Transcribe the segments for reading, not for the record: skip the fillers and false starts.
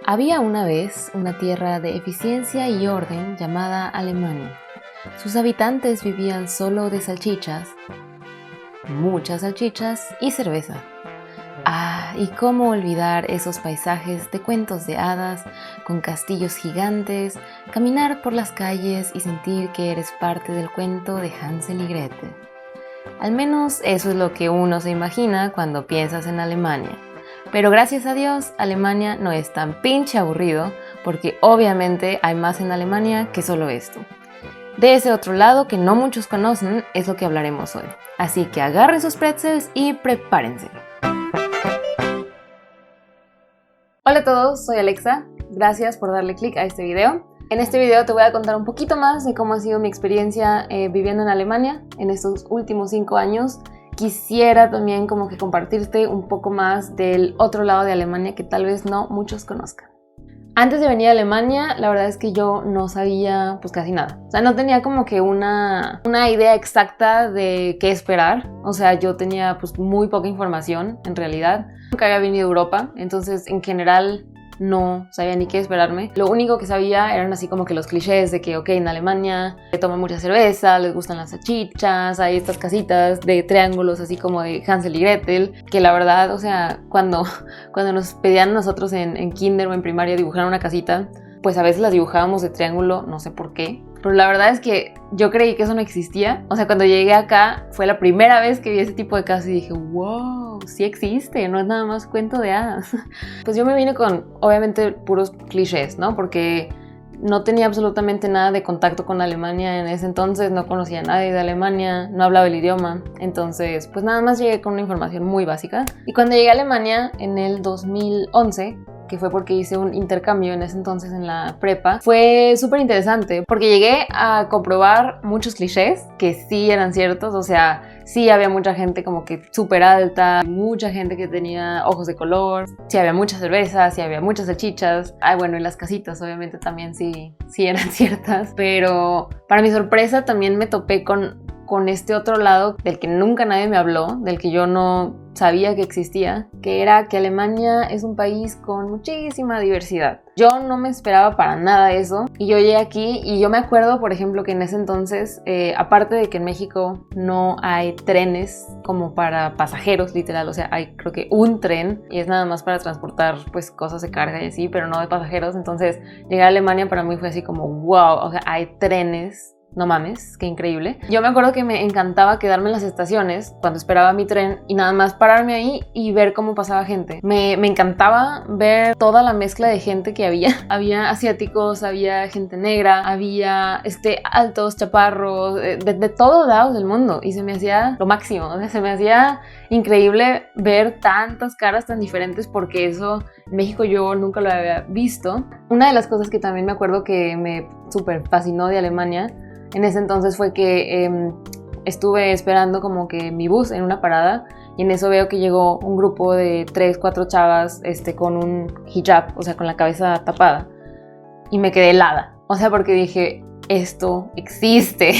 Había una vez una tierra de eficiencia y orden llamada Alemania. Sus habitantes vivían solo de salchichas, muchas salchichas y cerveza. Y cómo olvidar esos paisajes de cuentos de hadas, con castillos gigantes, caminar por las calles y sentir que eres parte del cuento de Hansel y Gretel. Al menos eso es lo que uno se imagina cuando piensas en Alemania. Pero gracias a Dios, Alemania no es tan pinche aburrido, porque obviamente hay más en Alemania que solo esto. De ese otro lado que no muchos conocen es lo que hablaremos hoy. Así que agarren sus pretzels y prepárense. Hola a todos, soy Alexa. Gracias por darle click a este video. En este video te voy a contar un poquito más de cómo ha sido mi experiencia viviendo en Alemania en estos últimos 5 años. Quisiera también como que compartirte un poco más del otro lado de Alemania que tal vez no muchos conozcan. Antes de venir a Alemania, la verdad es que yo no sabía pues casi nada. O sea, no tenía como que una idea exacta de qué esperar. O sea, yo tenía pues muy poca información en realidad. Nunca había venido a Europa, entonces en general no sabía ni qué esperarme. Lo único que sabía eran así como que los clichés de que, ok, en Alemania toman mucha cerveza, les gustan las salchichas, hay estas casitas de triángulos así como de Hansel y Gretel, que la verdad, o sea, cuando nos pedían a nosotros en kinder o en primaria dibujar una casita, pues a veces las dibujábamos de triángulo, no sé por qué. Pero la verdad es que yo creí que eso no existía. O sea, cuando llegué acá fue la primera vez que vi ese tipo de casas y dije, wow, sí existe, no es nada más cuento de hadas. Pues yo me vine con, obviamente, puros clichés, ¿no? Porque no tenía absolutamente nada de contacto con Alemania en ese entonces, no conocía a nadie de Alemania, no hablaba el idioma. Entonces, pues nada más llegué con una información muy básica. Y cuando llegué a Alemania en el 2011, que fue porque hice un intercambio en ese entonces en la prepa, fue súper interesante porque llegué a comprobar muchos clichés que sí eran ciertos. O sea, sí había mucha gente como que súper alta, mucha gente que tenía ojos de color, sí había mucha cerveza, sí había muchas salchichas. Bueno, y las casitas obviamente también sí eran ciertas, pero para mi sorpresa también me topé con este otro lado del que nunca nadie me habló, del que yo no sabía que existía, que era que Alemania es un país con muchísima diversidad. Yo no me esperaba para nada eso y yo llegué aquí y yo me acuerdo, por ejemplo, que en ese entonces, aparte de que en México no hay trenes como para pasajeros, literal, o sea, hay creo que un tren y es nada más para transportar pues cosas de carga y así, pero no de pasajeros. Entonces llegar a Alemania para mí fue así como wow, o sea, hay trenes. No mames, qué increíble. Yo me acuerdo que me encantaba quedarme en las estaciones cuando esperaba mi tren y nada más pararme ahí y ver cómo pasaba gente. Me encantaba ver toda la mezcla de gente que había. Había asiáticos, había gente negra, había altos, chaparros, de todos lados del mundo. Y se me hacía lo máximo, o sea, se me hacía increíble ver tantas caras tan diferentes porque eso en México yo nunca lo había visto. Una de las cosas que también me acuerdo que me súper fascinó de Alemania en ese entonces fue que estuve esperando como que mi bus en una parada y en eso veo que llegó un grupo de 3, 4 chavas con un hijab, o sea, con la cabeza tapada, y me quedé helada, o sea, porque dije, esto existe.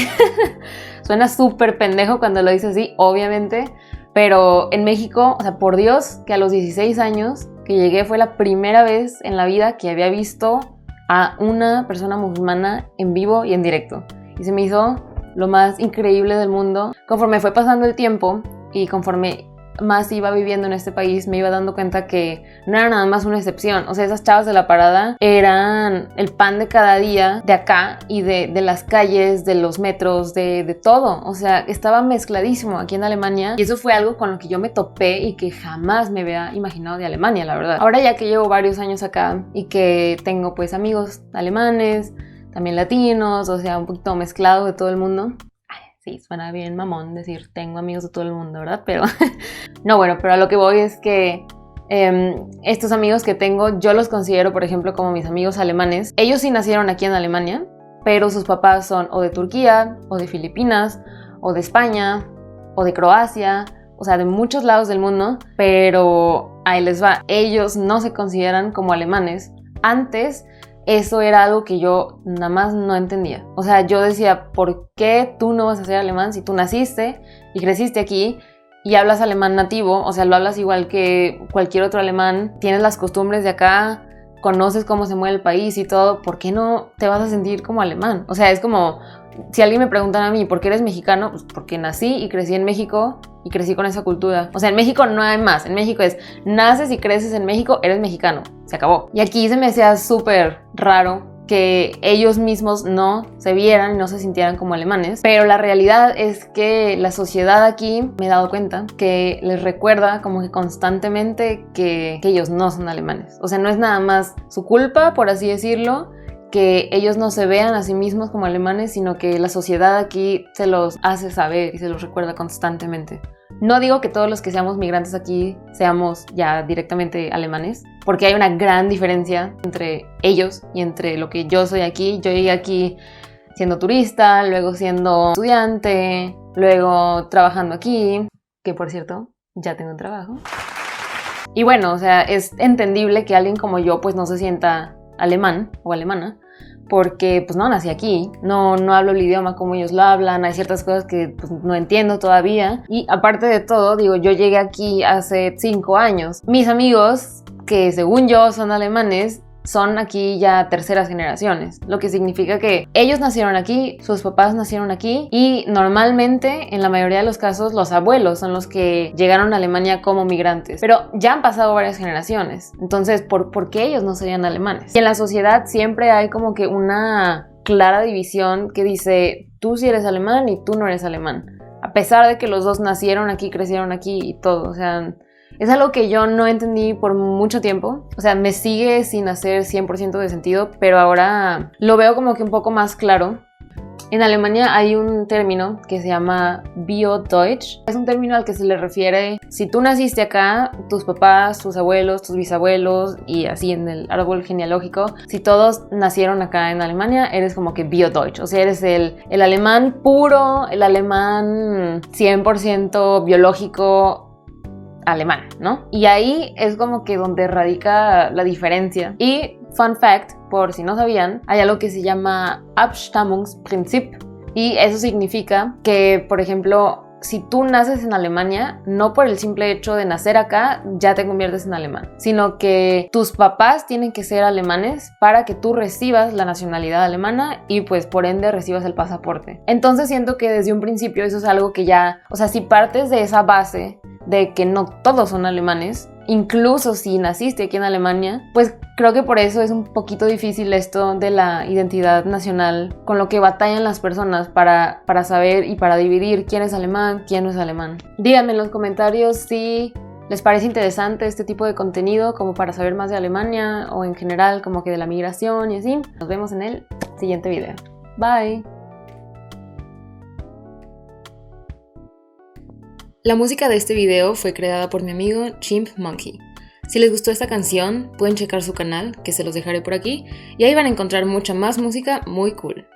Suena súper pendejo cuando lo dices así, obviamente, pero en México, o sea, por Dios, que a los 16 años que llegué fue la primera vez en la vida que había visto a una persona musulmana en vivo y en directo. Y se me hizo lo más increíble del mundo. Conforme fue pasando el tiempo y conforme más iba viviendo en este país, me iba dando cuenta que no era nada más una excepción. O sea, esas chavas de la parada eran el pan de cada día de acá y de las calles, de los metros, de todo. O sea, estaba mezcladísimo aquí en Alemania y eso fue algo con lo que yo me topé y que jamás me había imaginado de Alemania, la verdad. Ahora ya que llevo varios años acá y que tengo pues amigos alemanes, también latinos, o sea, un poquito mezclado de todo el mundo. Sí, suena bien mamón decir tengo amigos de todo el mundo, ¿verdad? Pero no, bueno, pero a lo que voy es que estos amigos que tengo, yo los considero, por ejemplo, como mis amigos alemanes. Ellos sí nacieron aquí en Alemania, pero sus papás son o de Turquía, o de Filipinas, o de España, o de Croacia, o sea, de muchos lados del mundo, pero ahí les va. Ellos no se consideran como alemanes. Antes eso era algo que yo nada más no entendía. O sea, yo decía, ¿por qué tú no vas a ser alemán si tú naciste y creciste aquí y hablas alemán nativo? O sea, lo hablas igual que cualquier otro alemán, tienes las costumbres de acá, conoces cómo se mueve el país y todo, ¿por qué no te vas a sentir como alemán? O sea, es como, si alguien me preguntara a mí, ¿por qué eres mexicano? Pues porque nací y crecí en México y crecí con esa cultura. O sea, en México no hay más. En México es, naces y creces en México, eres mexicano. Se acabó. Y aquí se me hacía súper raro que ellos mismos no se vieran y no se sintieran como alemanes, pero la realidad es que la sociedad aquí, me he dado cuenta, que les recuerda como que constantemente que ellos no son alemanes. O sea, no es nada más su culpa, por así decirlo, que ellos no se vean a sí mismos como alemanes, sino que la sociedad aquí se los hace saber y se los recuerda constantemente. No digo que todos los que seamos migrantes aquí seamos ya directamente alemanes, porque hay una gran diferencia entre ellos y entre lo que yo soy aquí. Yo llegué aquí siendo turista, luego siendo estudiante, luego trabajando aquí, que por cierto, ya tengo un trabajo. Y bueno, o sea, es entendible que alguien como yo pues no se sienta alemán o alemana, porque pues no nací aquí, no hablo el idioma como ellos lo hablan, hay ciertas cosas que pues, no entiendo todavía, y aparte de todo, digo, yo llegué aquí hace 5 años. Mis amigos, que según yo son alemanes, son aquí ya terceras generaciones, lo que significa que ellos nacieron aquí, sus papás nacieron aquí y normalmente, en la mayoría de los casos, los abuelos son los que llegaron a Alemania como migrantes, pero ya han pasado varias generaciones, entonces, ¿por qué ellos no serían alemanes? Y en la sociedad siempre hay como que una clara división que dice, tú sí eres alemán y tú no eres alemán, a pesar de que los dos nacieron aquí, crecieron aquí y todo, o sea... Es algo que yo no entendí por mucho tiempo, o sea, me sigue sin hacer 100% de sentido, pero ahora lo veo como que un poco más claro. En Alemania hay un término que se llama Bio-Deutsch. Es un término al que se le refiere si tú naciste acá, tus papás, tus abuelos, tus bisabuelos y así en el árbol genealógico, si todos nacieron acá en Alemania, eres como que Bio-Deutsch, o sea, eres el alemán puro, el alemán 100% biológico alemán, ¿no? Y ahí es como que donde radica la diferencia. Y, fun fact, por si no sabían, hay algo que se llama Abstammungsprinzip y eso significa que, por ejemplo, si tú naces en Alemania, no por el simple hecho de nacer acá ya te conviertes en alemán, sino que tus papás tienen que ser alemanes para que tú recibas la nacionalidad alemana y pues por ende recibas el pasaporte. Entonces siento que desde un principio eso es algo que ya, o sea, si partes de esa base de que no todos son alemanes, incluso si naciste aquí en Alemania, pues creo que por eso es un poquito difícil esto de la identidad nacional, con lo que batallan las personas para saber y para dividir quién es alemán, quién no es alemán. Díganme en los comentarios si les parece interesante este tipo de contenido como para saber más de Alemania o en general como que de la migración y así. Nos vemos en el siguiente video. Bye. La música de este video fue creada por mi amigo Chimp Monkey. Si les gustó esta canción, pueden checar su canal, que se los dejaré por aquí, y ahí van a encontrar mucha más música muy cool.